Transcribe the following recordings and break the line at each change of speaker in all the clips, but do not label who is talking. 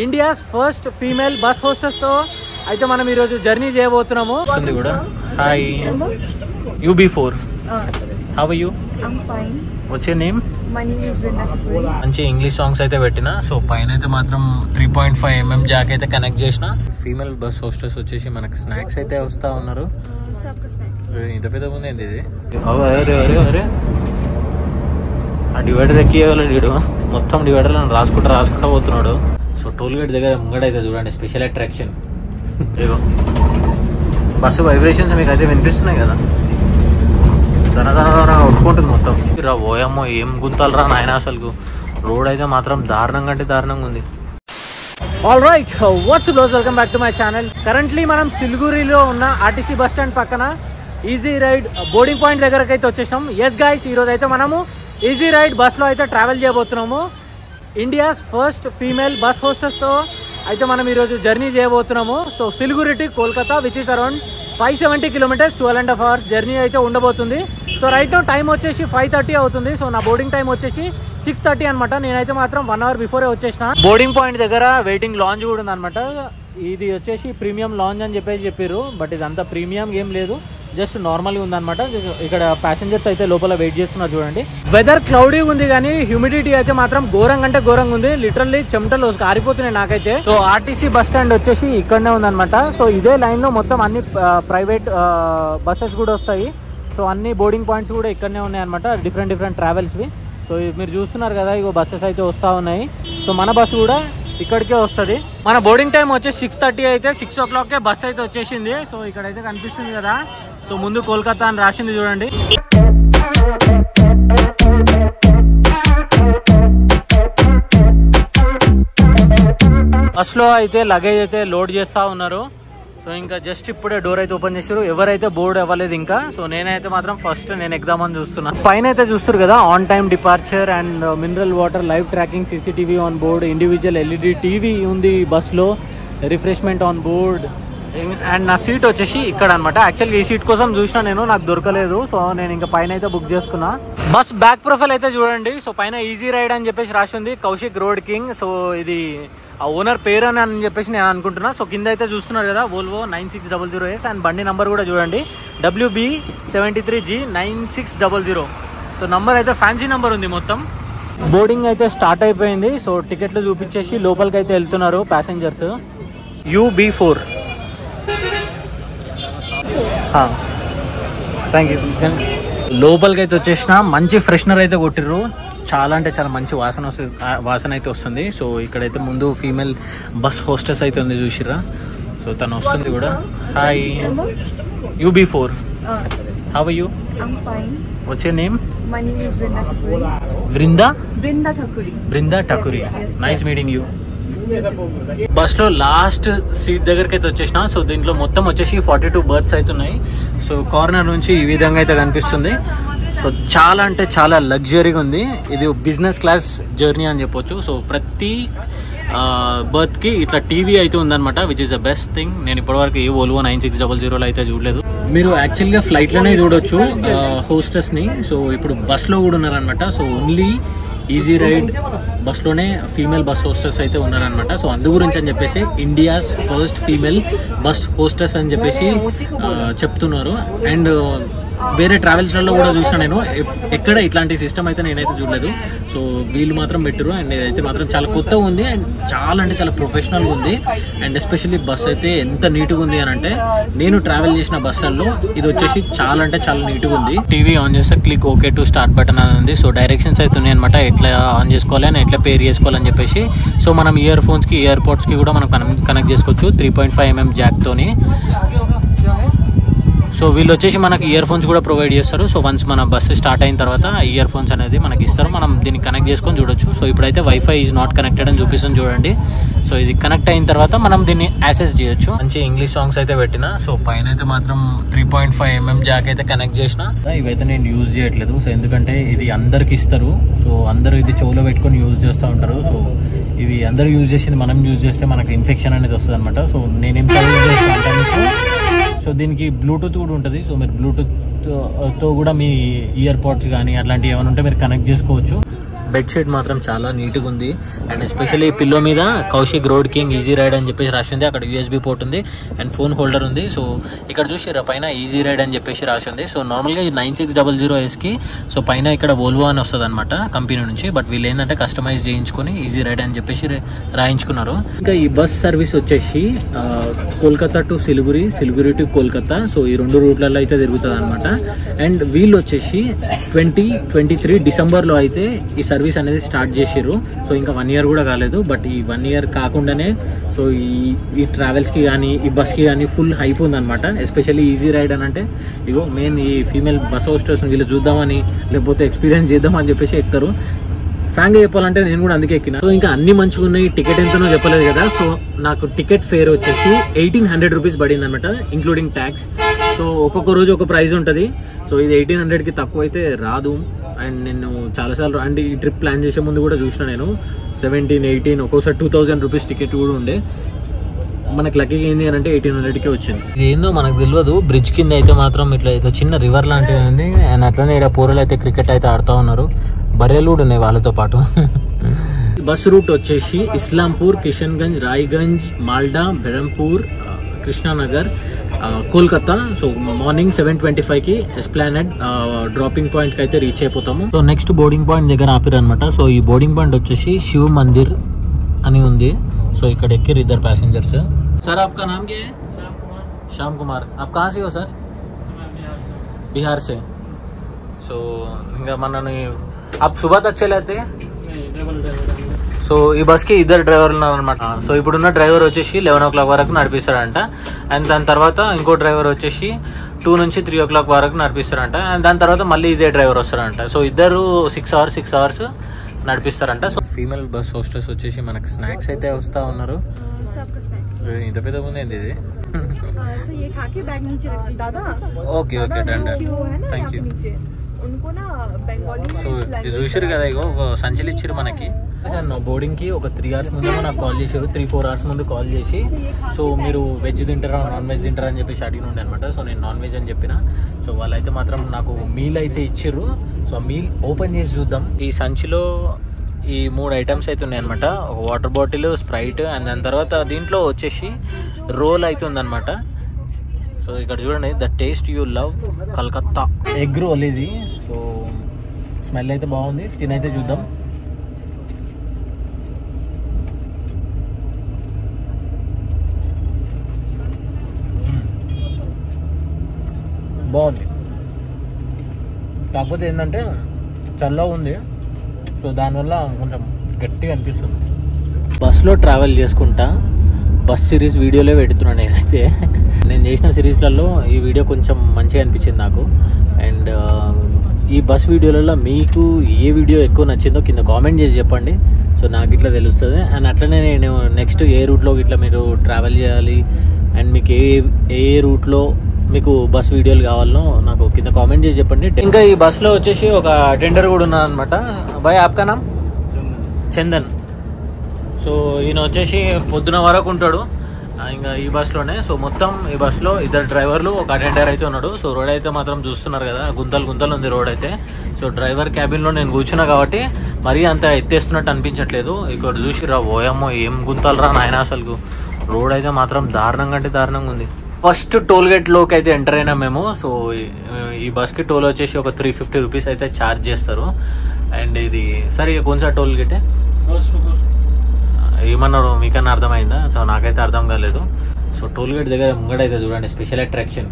India's first female bus hostess తో అయితే మనం ఈ రోజు జర్నీ చేయబోతున్నాము. కూడా hi UB4 how are you?
I'm fine.
What's your name?
My name is Brinda Chapuri.
మంచి ఇంగ్లీష్ సాంగ్స్ అయితే పెట్టిన. సో పైన అయితే మాత్రం 3.5 mm జాక్ అయితే కనెక్ట్ చేసిన. ఫీమేల్ బస్ హోస్టెస్ వచ్చేసి మనకి స్నాక్స్ అయితే వస్తా ఉన్నారు. ఇంత పెద్ద ఉంది ఏంది ఇది? అరే ఆ డివైడర్ ఎక్కివ్వాలి వీడు. మొత్తం డివైడర్లో రాసుకుంటా పోతున్నాడు. సో టోల్ గేట్ దగ్గర ముంగడైతే చూడండి స్పెషల్ అట్రాక్షన్. ఇగో బస్సు వైబ్రేషన్స్ మీకు అయితే వినిపిస్తున్నాయి కదా, దనదన కొట్టుకుంటుంది మొత్తం. రా ఓయమ్మో ఏం గుంతాలు రా నాయన, అసలు రోడ్ అయితే మాత్రం దారుణంగా అంటే దారుణంగా ఉంది. All right, what's bros, welcome back to my channel. Currently మనం సిలిగురిలో ఉన్న ఆర్టీసీ బస్ స్టాండ్ పక్కన ఈజీ రైడ్ బోర్డింగ్ పాయింట్ దగ్గరకు అయితే వచ్చేసినాం. ఎస్ గైస్, ఈరోజు అయితే మనము ఈజీ రైడ్ బస్లో అయితే ట్రావెల్ చేయబోతున్నాము. ఇండియాస్ ఫస్ట్ ఫీమేల్ బస్ హోస్టెస్తో అయితే మనం ఈరోజు జర్నీ చేయబోతున్నాము. So Siliguri to Kolkata which is around 570 kilometers, 12.5 hours journey అయితే ఉండబోతుంది. సో రైట్ నౌ టైం వచ్చేసి 5:30 అవుతుంది. సో నా బోర్డింగ్ టైం వచ్చేసి 6:30 అనమాట. నేనైతే మాత్రం 1 hour బిఫోరే వచ్చేసిన. బోర్డింగ్ పాయింట్ దగ్గర వెయిటింగ్ లాంజ్ కూడా ఉంది అనమాట. ఇది వచ్చేసి ప్రీమియం లాంజ్ అని చెప్పారు, బట్ ఇది అంత ప్రీమియం ఏం లేదు, జస్ట్ నార్మల్గా ఉందన్నమాట. ఇక్కడ ప్యాసింజర్స్ అయితే లోపల వెయిట్ చేస్తున్నారు చూడండి. వెదర్ క్లౌడీ ఉంది కానీ హ్యూమిడిటీ అయితే మాత్రం ఘోరంగా అంటే ఘోరంగా ఉంది. లిటరల్లీ చెమటలు కారిపోతున్నాయి నాకైతే. సో ఆర్టీసీ బస్ స్టాండ్ వచ్చేసి ఇక్కడనే ఉందన్నమాట. సో ఇదే లైన్ లో మొత్తం అన్ని ప్రైవేట్ బస్సెస్ కూడా వస్తాయి. సో అన్ని బోర్డింగ్ పాయింట్స్ కూడా ఇక్కడనే ఉన్నాయి అనమాట, డిఫరెంట్ ట్రావెల్స్వి. సో మీరు చూస్తున్నారు కదా, ఇగో బస్సెస్ అయితే వస్తూ ఉన్నాయి. సో మన బస్సు కూడా ఇక్కడికే వస్తుంది. మన బోర్డింగ్ టైం వచ్చేసి 6:30 అయితే 6 o'clock బస్ అయితే వచ్చేసింది. సో ఇక్కడైతే కనిపిస్తుంది కదా, సో ముందు కోల్కతా అని రాసింది చూడండి. బస్లో అయితే లగేజ్ అయితే లోడ్ చేస్తూ ఉన్నారు. సో ఇంకా జస్ట్ ఇప్పుడే డోర్ అయితే ఓపెన్ చేశారు. ఎవరైతే బోర్డు అవ్వలేదు ఇంకా. సో నేనైతే మాత్రం ఫస్ట్ నేను ఎగ్దామని చూస్తున్నా. పైన అయితే చూస్తారు కదా, on time departure and mineral water, live tracking, CCTV on board, individual LED TV ఉంది బస్లో, రిఫ్రెష్మెంట్ ఆన్ బోర్డ్. అండ్ నా సీట్ వచ్చేసి ఇక్కడ అనమాట. యాక్చువల్గా ఈ సీట్ కోసం చూసినా నేను, నాకు దొరకలేదు. సో నేను ఇంకా పైన అయితే బుక్ చేసుకున్నా. బస్ బ్యాక్ ప్రొఫైల్ అయితే చూడండి. సో పైన ఈజీ రైడ్ అని చెప్పేసి రాసి ఉంది, కౌశిక్ రోడ్ కింగ్. సో ఇది ఆ ఓనర్ పేరు అని చెప్పేసి నేను అనుకుంటున్నా. సో కింద అయితే చూస్తున్నారు కదా, Volvo 9600S అండ్ బండి నంబర్ కూడా చూడండి, WB73G 9600. సో నంబర్ అయితే ఫ్యాన్సీ నంబర్ ఉంది మొత్తం. బోర్డింగ్ అయితే స్టార్ట్ అయిపోయింది. సో టికెట్లు చూపించేసి లోపలికి అయితే వెళ్తున్నారు ప్యాసింజర్స్. UB4. Thank you. లోపలికి అయితే వచ్చేసిన. మంచి ఫ్రెషనర్ అయితే కొట్టిర్రు, చాలా అంటే చాలా మంచి వాసన అయితే వస్తుంది. సో ఇక్కడైతే ముందు ఫీమేల్ బస్ హోస్టెస్ అయితే ఉంది చూసిర్రా. సో తను వస్తుంది కూడా. Hi UB4 how are you?
I'm fine.
What's your name?
My name is Brinda Chapuri.
Brinda Thakuri. Nice meeting you. Bus లో లాస్ట్ సీట్ దగ్గరికి అయితే వచ్చేసిన. సో దీంట్లో మొత్తం వచ్చేసి 42 బర్త్స్ అయితే ఉన్నాయి. సో కార్నర్ నుంచి ఈ విధంగా అయితే కనిపిస్తుంది. సో చాలా అంటే చాలా లగ్జరీగా ఉంది. ఇది బిజినెస్ క్లాస్ జర్నీ అని చెప్పొచ్చు. సో ప్రతి బర్త్కి ఇట్లా టీవీ అయితే ఉందన్నమాట, which is the best thing. నేను ఇప్పటివరకు ఏ Volvo 9600 అయితే చూడలేదు. మీరు యాక్చువల్గా ఫ్లైట్లోనే చూడొచ్చు హోస్టెస్ని. సో ఇప్పుడు బస్లో కూడా ఉన్నారనమాట. సో ఓన్లీ ఈజీ రైడ్ బస్లోనే ఫీమేల్ బస్ హోస్టెస్ అయితే ఉన్నారనమాట. సో అందు గురించి అని చెప్పేసి India's first female bus hostess అని చెప్పేసి చెప్తున్నారు. అండ్ వేరే ట్రావెల్స్లలో కూడా చూసినా నేను, ఎక్కడ ఇట్లాంటి సిస్టమ్ అయితే నేనైతే చూడలేదు. సో వీళ్ళు మాత్రం పెట్టరు. అండ్ ఇదైతే మాత్రం చాలా కొత్తగా ఉంది అండ్ చాలా అంటే చాలా ప్రొఫెషనల్గా ఉంది. అండ్ ఎస్పెషల్లీ బస్ అయితే ఎంత నీట్గా ఉంది అని అంటే, నేను ట్రావెల్ చేసిన బస్లలో ఇది వచ్చేసి చాలా అంటే చాలా నీట్గా ఉంది. టీవీ ఆన్ చేస్తే click okay to start button అని ఉంది. సో డైరెక్షన్స్ అయితే ఉన్నాయి అనమాట, ఎట్లా ఆన్ చేసుకోవాలి అని, ఎట్లా పేర్ చేసుకోవాలని చెప్పేసి. సో మనం ఇయర్ ఫోన్స్కి ఇయర్ పోడ్స్కి కూడా మనం కనెక్ట్ చేసుకోవచ్చు 3.5 mm జాక్తోని. సో వీళ్ళు వచ్చేసి మనకి ఇయర్ ఫోన్స్ కూడా ప్రొవైడ్ చేస్తారు. సో వన్స్ మన బస్సు స్టార్ట్ అయిన తర్వాత ఇయర్ ఫోన్స్ అనేది మనకి ఇస్తారు, మనం దీన్ని కనెక్ట్ చేసుకొని చూడొచ్చు. సో ఇప్పుడైతే వైఫై ఈజ్ నాట్ కనెక్టెడ్ అని చూపిస్తుంది చూడండి. సో ఇది కనెక్ట్ అయిన తర్వాత మనం దీన్ని యాక్సెస్ చేయొచ్చు. మంచి ఇంగ్లీష్ సాంగ్స్ అయితే పెట్టిన. సో పైన అయితే మాత్రం 3.5 mm జాక్ అయితే కనెక్ట్ చేసిన. ఇవైతే నేను యూజ్ చేయట్లేదు. సో ఎందుకంటే ఇది అందరికి ఇస్తారు. సో అందరూ ఇది చెవులో పెట్టుకొని యూజ్ చేస్తూ ఉంటారు. సో ఇవి అందరూ యూజ్ చేసింది మనం యూజ్ చేస్తే మనకి ఇన్ఫెక్షన్ అనేది వస్తుంది అనమాట. సో నేనేం యూజ్ చేస్తాను అంటే మీకు, సో దీనికి బ్లూటూత్ కూడా ఉంటుంది. సో మీరు బ్లూటూత్తో కూడా మీ ఇయర్ పోడ్స్ కానీ అట్లాంటివి ఏమైనా ఉంటే మీరు కనెక్ట్ చేసుకోవచ్చు. బెడ్షీట్ మాత్రం చాలా నీట్గా ఉంది. అండ్ ఎస్పెషల్లీ పిల్లో మీద Kaushik road king easy ride అని చెప్పేసి రాసి ఉంది. అక్కడ యూఎస్బీ పోర్ట్ ఉంది అండ్ ఫోన్ హోల్డర్ ఉంది. సో ఇక్కడ చూసి పైన ఈజీ రైడ్ అని చెప్పేసి రాసి ఉంది. సో నార్మల్గా ఈ 9600Sకి సో పైన ఇక్కడ వోల్వో అని వస్తుంది అనమాట కంపెనీ నుంచి. బట్ వీళ్ళు ఏంటంటే కస్టమైజ్ చేయించుకొని ఈజీ రైడ్ అని చెప్పేసి రాయించుకున్నారు. ఇంకా ఈ బస్ సర్వీస్ వచ్చేసి Kolkata to Siliguri, Siliguri to Kolkata. So ఈ 2 రూట్లలో అయితే తిరుగుతుంది అనమాట. అండ్ వీళ్ళు వచ్చేసి 2023 డిసెంబర్లో అయితే ఈ సర్వీస్ అనేది స్టార్ట్ చేసారు. సో ఇంకా 1 year కూడా కాలేదు. బట్ ఈ 1 year కాకుండానే సో ఈ ట్రావెల్స్కి కానీ ఈ బస్కి కానీ ఫుల్ హైప్ ఉందన్నమాట. ఎస్పెషల్లీ ఈజీ రైడ్ అని అంటే ఇగో మెయిన్ ఈ ఫీమేల్ బస్ హోస్టర్స్ని వీళ్ళు చూద్దామని లేకపోతే ఎక్స్పీరియన్స్ చేద్దామని చెప్పేసి ఎక్కుతారు. ఫ్రాంక్గా చెప్పాలంటే నేను కూడా అందుకే ఎక్కిన. సో ఇంకా అన్ని మంచిగా ఉన్నాయి. టికెట్ ఎంతనో చెప్పలేదు కదా. సో నాకు టికెట్ ఫేర్ వచ్చేసి 1800 రూపీస్ పడింది అనమాట ఇంక్లూడింగ్ ట్యాక్స్. సో ఒక్కొక్క రోజు ఒక ప్రైస్ ఉంటుంది. సో ఇది 1800కి తక్కువ అయితే రాదు. అండ్ నేను చాలాసార్లు అంటే ఈ ట్రిప్ ప్లాన్ చేసే ముందు కూడా చూసిన నేను 17, 18 ఒక్కోసారి 2000 రూపీస్ టికెట్ కూడా ఉండే. మనకు లక్కీగా ఏంది అని అంటే 1800కే వచ్చింది. ఇది ఏందో మనకు తెలియదు. బ్రిడ్జ్ కింద అయితే మాత్రం ఇట్లా ఏదో చిన్న రివర్ లాంటిది ఉంది. అండ్ అట్లనే ఇక్కడ పోరలు అయితే క్రికెట్ అయితే ఆడుతూ ఉన్నారు. బర్రెలు కూడా ఉన్నాయి వాళ్ళతో పాటు. బస్ రూట్ వచ్చేసి ఇస్లాంపూర్, కిషన్గంజ్, రాయ్గంజ్, మాల్డా, బెరంపూర్, కృష్ణానగర్, కోల్కతా. సో మార్నింగ్ 7:25కి ఎస్ప్లానెడ్ డ్రాపింగ్ పాయింట్కి అయితే రీచ్ అయిపోతాము. సో నెక్స్ట్ బోర్డింగ్ పాయింట్ దగ్గర ఆపిరు అనమాట. సో ఈ బోర్డింగ్ పాయింట్ వచ్చేసి శివ్ మందిర్ అని ఉంది. సో ఇక్కడ ఎక్కిరు 2 पैसेंजर्स. सर आपका नाम क्या है? श्याम कुमार. आप कहाँ से हो सर? बिहार से. సో ఇంకా మనని आप सुबह तक चलाते हैं? సో ఈ బస్కి 2 డ్రైవర్లు ఉన్నారనమాట. సో ఇప్పుడున్న డ్రైవర్ వచ్చేసి 11 o'clock వరకు నడిపిస్తాడంట. అండ్ దాని తర్వాత ఇంకో డ్రైవర్ వచ్చేసి 2 నుంచి 3 o'clock వరకు నడిపిస్తారంట. అండ్ దాని తర్వాత మళ్ళీ ఇదే డ్రైవర్ వస్తారంట. సో ఇద్దరు 6 hours నడిపిస్తారంట. సో ఫీమేల్ బస్ హోస్టెస్ వచ్చేసి మనకి స్నాక్స్ అయితే వస్తూ ఉన్నారు. ఇంత పెద్దగా ఉంది ఏంది ఇది? Okay okay done done thank you. So ఇది చూసారు కదా, ఇగో ఒక సంచులు ఇచ్చారు మనకి. బోర్డింగ్కి ఒక 3 hours ముందు నాకు కాల్ చేశారు. 3-4 hours ముందు కాల్ చేసి సో మీరు వెజ్ తింటారా నాన్ వెజ్ తింటారా అని చెప్పేసి అడిగిన ఉండే అనమాట. సో నేను నాన్ వెజ్ అని చెప్పిన. సో వాళ్ళైతే మాత్రం నాకు మీల్ అయితే ఇచ్చారు. సో మీల్ ఓపెన్ చేసి చూద్దాం. ఈ సంచిలో ఈ 3 ఐటమ్స్ అయితే ఉన్నాయి అనమాట. ఒక వాటర్ బాటిల్, స్ప్రైట్ అండ్ దాని తర్వాత దీంట్లో వచ్చేసి రోల్ అయితే ఉందన్నమాట. సో ఇక్కడ చూడండి, the taste you love Calcutta egg role ఇది. సో స్మెల్ అయితే బాగుంది. తినైతే చూద్దాం. బాగుంది. కాకపోతే ఏంటంటే చల్లగా ఉంది. సో దానివల్ల కొంచెం గట్టిగా అనిపిస్తుంది. బస్లో ట్రావెల్ చేసుకుంటా బస్ సిరీస్ వీడియోలే పెడుతున్నాను నేనైతే. నేను చేసిన సిరీస్లలో ఈ వీడియో కొంచెం మంచిగా అనిపించింది నాకు. అండ్ ఈ బస్ వీడియోలలో మీకు ఏ వీడియో ఎక్కువ నచ్చిందో కింద కామెంట్ చేసి చెప్పండి. సో నాకు ఇట్లా తెలుస్తుంది. అండ్ అట్లనే నేను నెక్స్ట్ ఏ రూట్లో ఇట్లా మీరు ట్రావెల్ చేయాలి అండ్ మీకు ఏ రూట్లో మీకు బస్ వీడియోలు కావాలనో నాకు కింద కామెంట్ చేసి చెప్పండి. ఇంకా ఈ బస్లో వచ్చేసి ఒక అటెండర్ కూడా ఉన్నాను అనమాట. బాయ్ ఆప్కా నామ్? చందన్. సో ఈయన వచ్చేసి పొద్దున వరకు ఉంటాడు ఇంకా ఈ బస్లోనే. సో మొత్తం ఈ బస్లో 2 డ్రైవర్లు, ఒక అటెండర్ అయితే ఉన్నాడు. సో రోడ్ అయితే మాత్రం చూస్తున్నారు కదా, గుంతలు ఉంది రోడ్ అయితే. సో డ్రైవర్ క్యాబిన్లో నేను కూర్చున్నా కాబట్టి మరీ అంత ఎత్తేస్తున్నట్టు అనిపించట్లేదు. ఇక్కడ చూసి ఓయమ్మో ఏం గుంతలు రా నాయన, అసలు రోడ్ అయితే మాత్రం దారుణంగా అంటే దారుణంగా ఉంది. ఫస్ట్ టోల్ గేట్లోకి అయితే ఎంటర్ అయినా మేము. సో ఈ బస్కి టోల్ వచ్చేసి ఒక 350 రూపీస్ అయితే ఛార్జ్ చేస్తారు. అండ్ ఇది సరే కొంచెం టోల్ గేటే ఏమన్నారు మీకన్నా అర్థమైందా? సో నాకైతే అర్థం కాలేదు. సో టోల్ గేట్ దగ్గర ముంగడైతే చూడండి స్పెషల్ అట్రాక్షన్.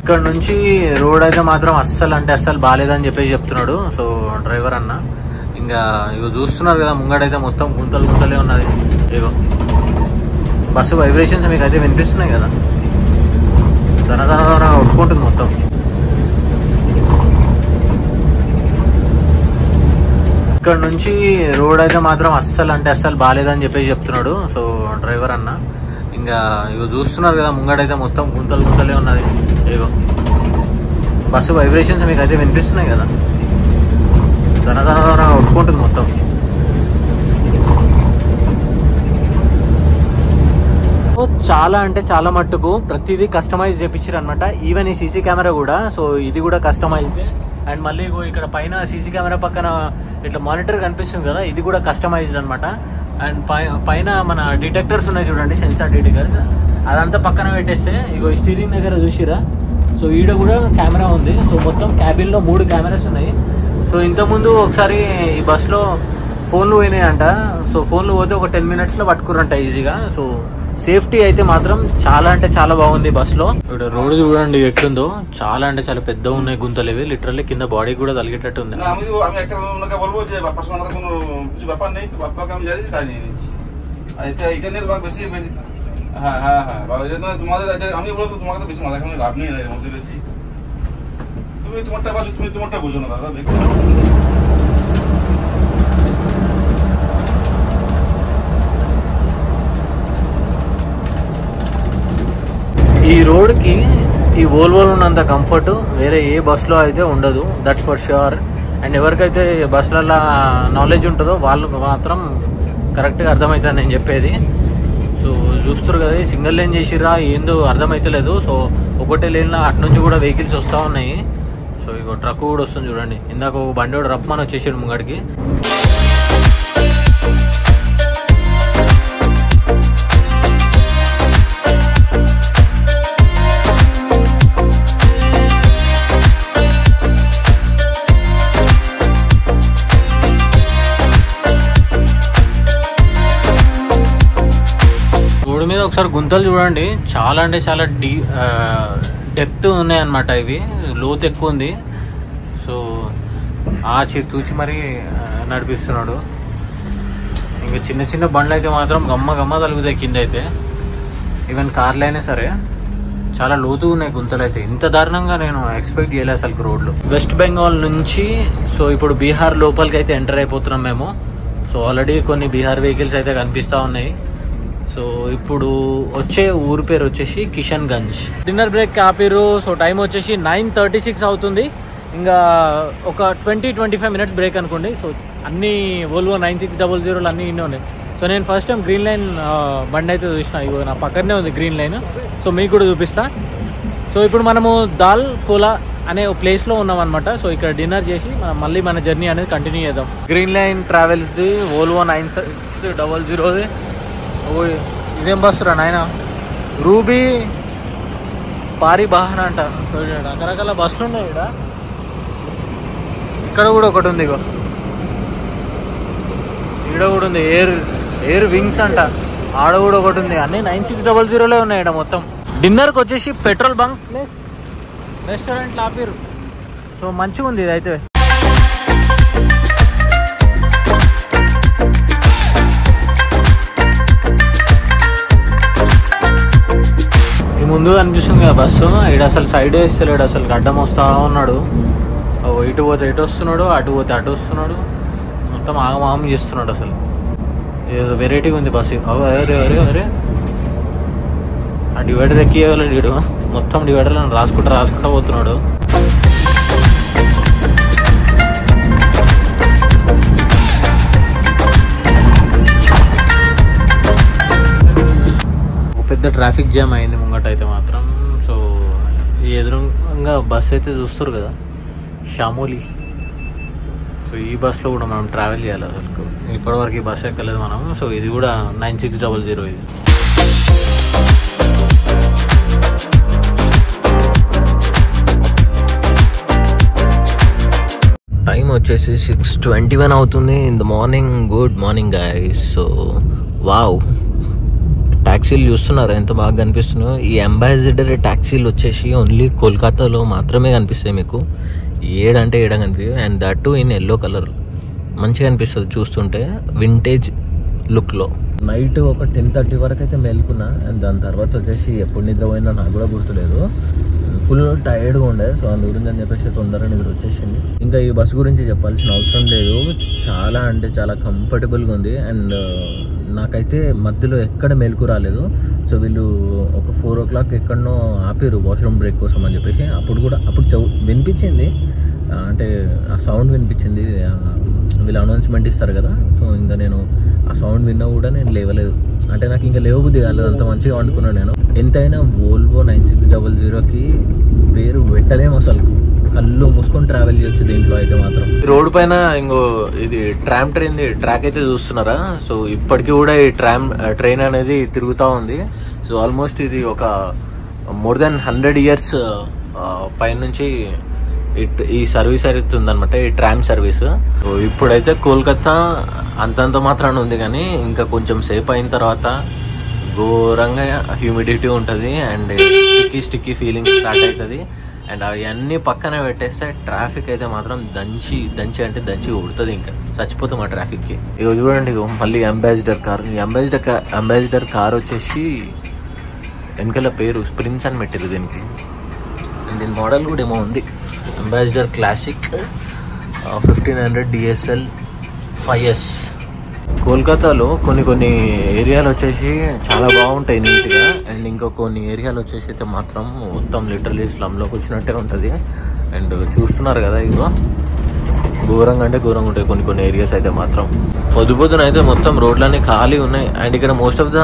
ఇక్కడ నుంచి రోడ్ అయితే మాత్రం అస్సలు బాగాలేదని చెప్పేసి చెప్తున్నాడు. సో డ్రైవర్ అన్న ఇంకా ఇగో చూస్తున్నారు కదా, ముంగడైతే మొత్తం గుంతలే ఉన్నది. ఇగో బస్సు వైబ్రేషన్స్ మీకు అయితే వినిపిస్తున్నాయి కదా, దన ఒప్పుకుంటుంది మొత్తం. ఇక్కడ నుంచి రోడ్ అయితే మాత్రం అస్సలు బాగాలేదని చెప్పేసి చెప్తున్నాడు. సో డ్రైవర్ అన్న ఇంకా ఇగో చూస్తున్నారు కదా, ముంగడైతే మొత్తం గుంతలే ఉన్నది. ఇగో బస్సు వైబ్రేషన్స్ మీకు అయితే వినిపిస్తున్నాయి కదా, దన ఒప్పుకుంటుంది మొత్తం. చాలా అంటే చాలా మట్టుకు ప్రతిదీ కస్టమైజ్ చేయించారు అనమాట. ఈవెన్ ఈ సీసీ కెమెరా కూడా. సో ఇది కూడా కస్టమైజ్డ్. అండ్ మళ్ళీ ఇక్కడ పైన సీసీ కెమెరా పక్కన ఇట్లా మానిటర్ కనిపిస్తుంది కదా, ఇది కూడా కస్టమైజ్డ్ అనమాట. అండ్ పైన మన డిటెక్టర్స్ ఉన్నాయి చూడండి, సెన్సార్ డిటెక్టర్స్, అదంతా పక్కన పెట్టేస్తే ఇగో స్టీరింగ్ దగ్గర చూసిరా. సో ఈడ కూడా కెమెరా ఉంది. సో మొత్తం క్యాబిన్లో 3 కెమెరాస్ ఉన్నాయి. సో ఇంతకుముందు ఒకసారి ఈ బస్లో ఫోన్లు పోయినాయంట. సో ఫోన్లు పోతే ఒక 10 minutesలో పట్టుకురంట ఈజీగా. సో సేఫ్టీ అయితే మాత్రం చాలా అంటే చాలా బాగుంది బస్లో. ఇక్కడ రోడ్ చూడండి ఎట్లుందో, చాలా అంటే చాలా పెద్దగా ఉన్నాయి గుంతలు ఇవి. లిటరల్లీ కింద బాడీ కూడా తలిగేటట్టు ఉంది. ఈ రోడ్కి ఈ వోల్వోలో ఉన్నంత కంఫర్ట్ వేరే ఏ బస్సులో అయితే ఉండదు, దట్స్ ఫర్ ష్యూర్. అండ్ ఎవరికైతే బస్సులలో నాలెడ్జ్ ఉంటుందో వాళ్ళు మాత్రం కరెక్ట్గా అర్థమవుతుంది నేను చెప్పేది. సో చూస్తారు కదా, సింగిల్ లేన్ చేసిరా ఏందో అర్థమవుతలేదు. సో ఒకటే లేన్లో అటు నుంచి కూడా వెహికల్స్ వస్తూ ఉన్నాయి. సో ఇక ట్రక్ కూడా వస్తుంది చూడండి. ఇందాక ఒక బండి కూడా రప్పని వచ్చేసాడు ముంగడికి. రోడ్డు మీద ఒకసారి గుంతలు చూడండి, చాలా అంటే చాలా డెప్త్ ఉన్నాయన్నమాట. ఇవి లోతు ఎక్కువ ఉంది. సో తూచి మరీ నడిపిస్తున్నాడు. ఇంకా చిన్న చిన్న బండ్లు అయితే మాత్రం గమ్మ తలుగుతాయి కింద అయితే. ఈవెన్ కార్లు అయినా సరే చాలా లోతుగా ఉన్నాయి గుంతలు అయితే. ఇంత దారుణంగా నేను ఎక్స్పెక్ట్ చేయలేదు అసలు రోడ్లు. వెస్ట్ బెంగాల్ నుంచి సో ఇప్పుడు బీహార్ లోపలికి అయితే ఎంటర్ అయిపోతున్నాం మేము. సో ఆల్రెడీ కొన్ని బీహార్ వెహికల్స్ అయితే కనిపిస్తూ ఉన్నాయి. సో ఇప్పుడు వచ్చే ఊరు పేరు వచ్చేసి కిషన్గంజ్. డిన్నర్ బ్రేక్ ఆపిరు. సో టైం వచ్చేసి 9:36 అవుతుంది. ఇంకా ఒక 20-25 minutes బ్రేక్ అనుకోండి. సో అన్ని వోల్వో 9600 అన్నీ ఇన్ని ఉన్నాయి. సో నేను ఫస్ట్ టైం గ్రీన్ లైన్ బండి అయితే చూసిన. ఇగో నా పక్కనే ఉంది గ్రీన్ లైన్. సో మీకు కూడా చూపిస్తా. సో ఇప్పుడు మనము దాల్ కోలా అనే ఒక ప్లేస్లో ఉన్నాం అనమాట. సో ఇక్కడ డిన్నర్ చేసి మనం మళ్ళీ మన జర్నీ అనేది కంటిన్యూ చేద్దాం. గ్రీన్ లైన్ ట్రావెల్స్ది వోల్వో 9600ది. ఓ ఇదేం బస్సు రా నాయన, రూబీ పారి బాహన అంట. సో రకరకాల బస్సులు ఉన్నాయి ఇక్కడ కూడా ఒకటి ఉంది. ఇగో ఈడ కూడా ఉంది, ఎయిర్ వింగ్స్ అంట. ఆడ కూడా ఒకటి ఉంది. అన్నీ 9600లే ఉన్నాయి ఇక్కడ మొత్తం. డిన్నర్కి వచ్చేసి పెట్రోల్ బంక్ ప్లస్ రెస్టారెంట్లు ఆపిరు. సో మంచిగా ఉంది ఇది అయితే. ముందు అనిపిస్తుంది కదా బస్సు, ఇక్కడ అసలు సైడ్ వేస్తలేడు, అసలు అడ్డం వస్తూ ఉన్నాడు. ఇటు పోతే ఇటు వస్తున్నాడు, అటు పోతే అటు వస్తున్నాడు, మొత్తం ఆగమాగం చేస్తున్నాడు. అసలు ఏదో వెరైటీగా ఉంది బస్సు. అరే ఆ డివైడర్ ఎక్కియగలడు వీడు, మొత్తం డివైడర్లో రాసుకుంటా పోతున్నాడు. పెద్ద ట్రాఫిక్ జామ్ అయింది ముంగట అయితే మాత్రం. సో ఈ ఎదురుగా బస్సు అయితే చూస్తారు కదా, షామోలి. సో ఈ బస్సులో కూడా మనం ట్రావెల్ చేయాలి. అసలు ఇప్పటివరకు ఈ బస్సు ఎక్కలేదు మనం. సో ఇది కూడా 9600 ఇది. టైం వచ్చేసి 6:21 అవుతుంది in the morning. Good morning guys. So wow, ట్యాక్సీలు చూస్తున్నారా ఎంత బాగా కనిపిస్తున్నాయో. ఈ అంబాసిడర్ ట్యాక్సీలు వచ్చేసి ఓన్లీ కోల్కతాలో మాత్రమే కనిపిస్తాయి మీకు. ఏడంటే ఏడ కనిపిస్తాయి. And that to in yellow colour. మంచిగా అనిపిస్తుంది చూస్తుంటే, వింటేజ్ లుక్లో. నైట్ ఒక 10:30 వరకు అయితే మేల్కున్నా. అండ్ దాని తర్వాత వచ్చేసి ఎప్పుడు నిద్రపోయిందో నాకు కూడా గుర్తులేదు. ఫుల్ టైర్డ్గా ఉండే. సో అందుగురించి అని చెప్పేసి తొందరగా నిద్ర వచ్చేసింది. ఇంకా ఈ బస్సు గురించి చెప్పాల్సిన అవసరం లేదు, చాలా అంటే చాలా కంఫర్టబుల్గా ఉంది. అండ్ నాకైతే మధ్యలో ఎక్కడ మేలుకు రాలేదు. సో వీళ్ళు ఒక 4 o'clock ఎక్కడనో ఆపారు వాష్రూమ్ బ్రేక్ కోసం అని చెప్పేసి. అప్పుడు వినిపించింది, అంటే ఆ సౌండ్ వినిపించింది. వీళ్ళు అనౌన్స్మెంట్ ఇస్తారు కదా. సో ఇంకా నేను ఆ సౌండ్ విన్నా కూడా నేను లేవలేదు. అంటే నాకు ఇంకా లేవబుద్ధి కాలేదు, అంత మంచిగా వండుకున్నాను నేను. ఎంతైనా వోల్వో 9600కి పేరు పెట్టలేము అసలు. కళ్ళు మూసుకొని ట్రావెల్ చేయొచ్చు దీంట్లో అయితే మాత్రం. రోడ్ పైన ఇంకో ఇది ట్రామ్ ట్రైన్ ట్రాక్ అయితే చూస్తున్నారా. సో ఇప్పటికీ కూడా ఈ ట్రైన్ అనేది తిరుగుతూ ఉంది. సో ఆల్మోస్ట్ ఇది ఒక మోర్ దెన్ 100 years పైనుంచి ఈ సర్వీస్ అవుతుంది అనమాట, ఈ ట్రామ్ సర్వీస్. సో ఇప్పుడైతే కోల్కతా అంతంత మాత్రాన ఉంది, కానీ ఇంకా కొంచెం సేపు అయిన తర్వాత ఘోరంగా హ్యూమిడిటీ ఉంటుంది అండ్ స్టిక్కీ ఫీలింగ్ స్టార్ట్ అవుతుంది. అండ్ అవన్నీ పక్కన పెట్టేస్తే ట్రాఫిక్ అయితే మాత్రం దంచి కొడుతుంది, ఇంకా చచ్చిపోతాం ఆ ట్రాఫిక్కి. ఇక చూడండి, మళ్ళీ అంబాసిడర్ కార్ వచ్చేసి వెనకాల పేరు ప్రిన్స్ అని పెట్టారు దీనికి. దీని మోడల్ కూడా ఏమో ఉంది, అంబాసిడర్ క్లాసిక్ 1500 DSL 5S. కోల్కతాలో కొన్ని ఏరియాలు వచ్చేసి చాలా బాగుంటాయి నీట్గా, అండ్ ఇంకా కొన్ని ఏరియాలు వచ్చేసి అయితే మాత్రం మొత్తం లిటరలీ స్లమ్లోకి వచ్చినట్టే ఉంటుంది. అండ్ చూస్తున్నారు కదా, ఇగో ఘోరంగా ఉంటాయి కొన్ని ఏరియాస్ అయితే మాత్రం. పొద్దున అయితే మొత్తం రోడ్లన్నీ ఖాళీ ఉన్నాయి. అండ్ ఇక్కడ మోస్ట్ ఆఫ్ ద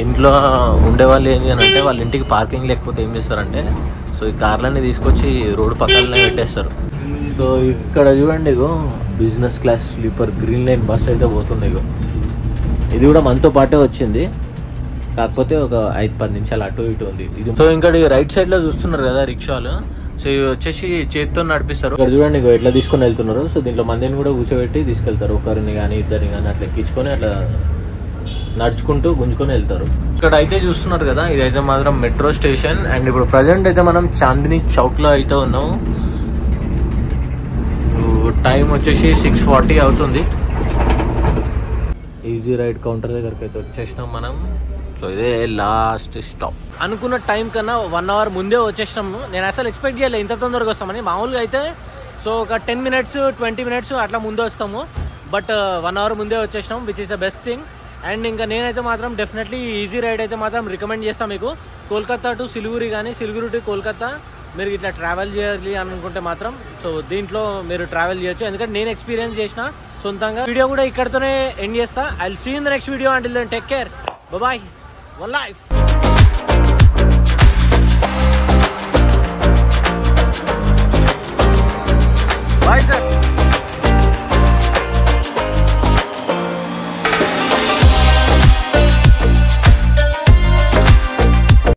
ఇంట్లో ఉండేవాళ్ళు ఏంటి అని అంటే, వాళ్ళ ఇంటికి పార్కింగ్ లేకపోతే ఏం చేస్తారంటే, సో ఈ కార్లన్నీ తీసుకొచ్చి రోడ్డు పక్కనే పెట్టేస్తారు. సో ఇక్కడ చూడండి, ఇగో business class sleeper green line bus అయితే పోతుంది. ఇగో ఇది కూడా మనతో పాటే వచ్చింది, కాకపోతే ఒక 5-10 నిమిషాలు అటు ఇటు ఉంది ఇది. సో ఇంకా రైట్ సైడ్ లో చూస్తున్నారు కదా రిక్షాలు, సో ఇవి వచ్చేసి చేతితో నడిపిస్తారు. ఇక్కడ చూడండి, ఇగో ఎట్లా తీసుకొని వెళ్తున్నారు. సో దీంట్లో మందిని కూడా కూర్చోబెట్టి తీసుకెళ్తారు, ఒకరిని కానీ ఇద్దరిని కానీ అట్లా ఎక్కించుకొని అట్లా నడుచుకుంటూ గుంజుకొని వెళ్తారు. ఇక్కడ అయితే చూస్తున్నారు కదా, ఇదైతే మాత్రం మెట్రో స్టేషన్. అండ్ ఇప్పుడు ప్రజెంట్ అయితే మనం చాందినీ చౌక్ లో అయితే ఉన్నాం. టైం వచ్చేసి 6:40 అవుతుంది. ఈజీ రైడ్ కౌంటర్ దగ్గరికి అయితే వచ్చేసినాం మనం. సో ఇదే లాస్ట్ స్టాప్. అనుకున్న టైం కన్నా 1 hour ముందే వచ్చేసినాము. నేను అసలు ఎక్స్పెక్ట్ చేయలేదు ఇంత తొందరగా వస్తామని. మామూలుగా అయితే సో ఒక 10 minutes 20 minutes అట్లా ముందే వస్తాము, బట్ 1 hour ముందే వచ్చేసినాం, which is the best thing. And ఇంకా నేనైతే మాత్రం డెఫినెట్లీ ఈజీ రైడ్ అయితే మాత్రం రికమెండ్ చేస్తాను మీకు. కోల్కతా టు సిలిగురి కానీ సిలిగురి టు కోల్కతా మీరు ఇట్లా ట్రావెల్ చేయాలి అనుకుంటే మాత్రం సో దీంట్లో మీరు ట్రావెల్ చేయొచ్చు, ఎందుకంటే నేను ఎక్స్పీరియన్స్ చేసిన సొంతంగా. వీడియో కూడా ఇక్కడతోనే ఎండ్ చేస్తా. I will see in the next video. Until then take care, bye, one life. Bye sir.